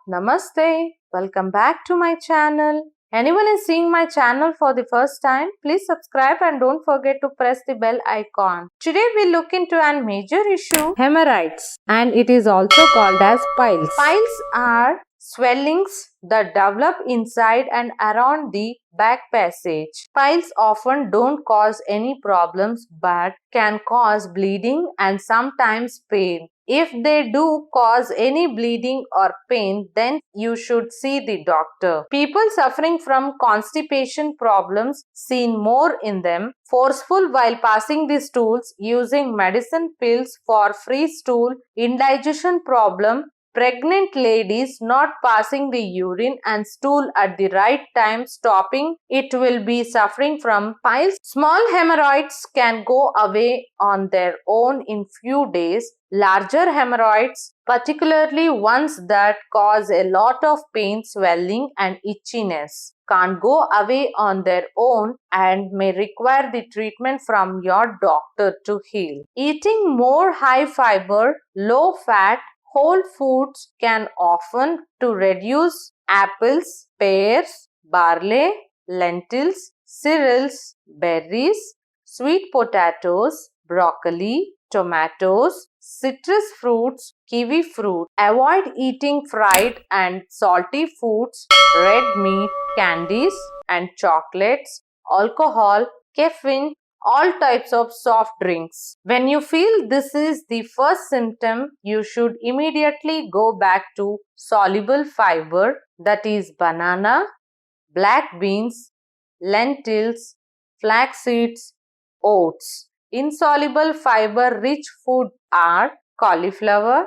Namaste. Welcome back to my channel. Anyone is seeing my channel for the first time, please subscribe and don't forget to press the bell icon. Today we look into a major issue, hemorrhoids, and it is also called as piles. Piles are swellings that develop inside and around the back passage. Piles often don't cause any problems but can cause bleeding and sometimes pain. If they do cause any bleeding or pain, then you should see the doctor. People suffering from constipation problems seen more in them, forceful while passing the stools, using medicine pills for free stool, indigestion problem, pregnant ladies not passing the urine and stool at the right time, stopping it will be suffering from piles. Small hemorrhoids can go away on their own in few days. Larger hemorrhoids, particularly ones that cause a lot of pain, swelling and itchiness, can't go away on their own and may require the treatment from your doctor to heal. Eating more high fiber, low fat, whole foods can often to reduce apples, pears, barley, lentils, cereals, berries, sweet potatoes, broccoli, tomatoes, citrus fruits, kiwi fruit. Avoid eating fried and salty foods, red meat, candies and chocolates, alcohol, caffeine, all types of soft drinks. When you feel this is the first symptom, you should immediately go back to soluble fiber, that is banana, black beans, lentils, flax seeds, oats. Insoluble fiber rich food are cauliflower,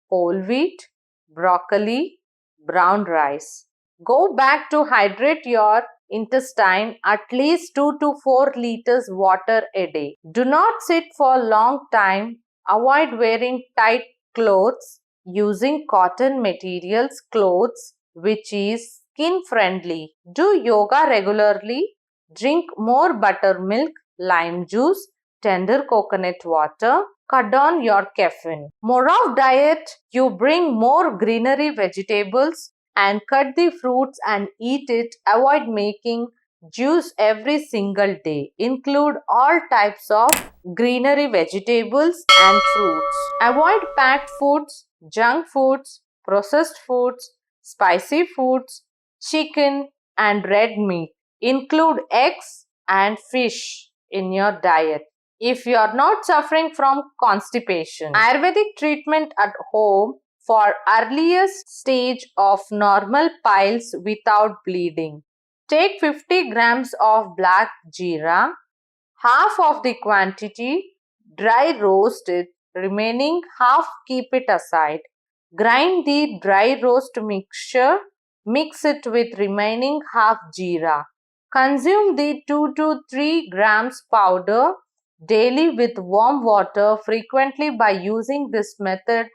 whole wheat, broccoli, brown rice. Go back to hydrate your intestine at least 2 to 4 liters water a day. Do not sit for a long time. Avoid wearing tight clothes. Using cotton materials clothes which is skin friendly. Do yoga regularly. Drink more buttermilk, lime juice, tender coconut water. Cut down your caffeine. More of diet, you bring more greenery vegetables and cut the fruits and eat it. Avoid making juice every single day. Include all types of greenery vegetables and fruits. Avoid packed foods, junk foods, processed foods, spicy foods, chicken and red meat. Include eggs and fish in your diet. If you are not suffering from constipation, Ayurvedic treatment at home for earliest stage of normal piles without bleeding. Take 50 grams of black jeera, half of the quantity, dry roast it, remaining half keep it aside. Grind the dry roast mixture, mix it with remaining half jeera. Consume the 2 to 3 grams powder daily with warm water frequently. By using this method,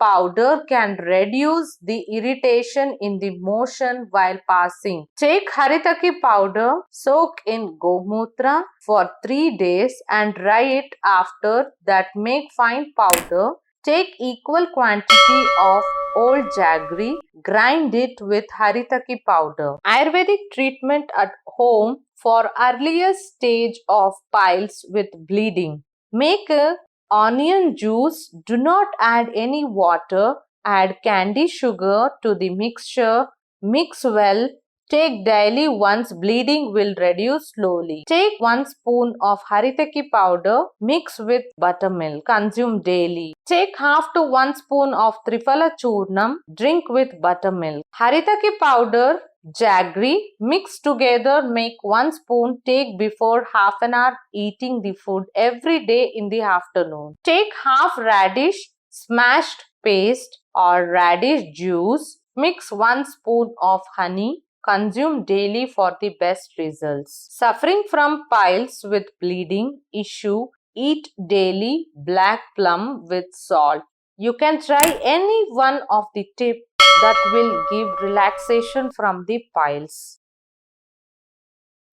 powder can reduce the irritation in the motion while passing. Take haritaki powder, soak in gomutra for 3 days and dry it. After that, make fine powder. Take equal quantity of old jaggery, grind it with haritaki powder. Ayurvedic treatment at home for earliest stage of piles with bleeding. Make a onion juice. Do not add any water. Add candy sugar to the mixture. Mix well. Take daily once. Bleeding will reduce slowly. Take 1 spoon of haritaki powder. Mix with buttermilk. Consume daily. Take half to 1 spoon of triphala churnam. Drink with buttermilk. Haritaki powder, jaggery, mix together, make 1 spoon, take before half an hour eating the food every day in the afternoon. Take half radish, smashed paste or radish juice, mix 1 spoon of honey, consume daily for the best results. Suffering from piles with bleeding issue, eat daily black plum with salt. You can try any one of the tips that will give relaxation from the piles.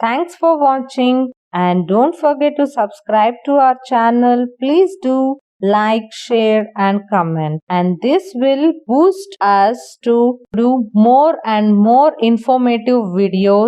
Thanks for watching and don't forget to subscribe to our channel. Please do. like, share and comment, and this will boost us to do more and more informative videos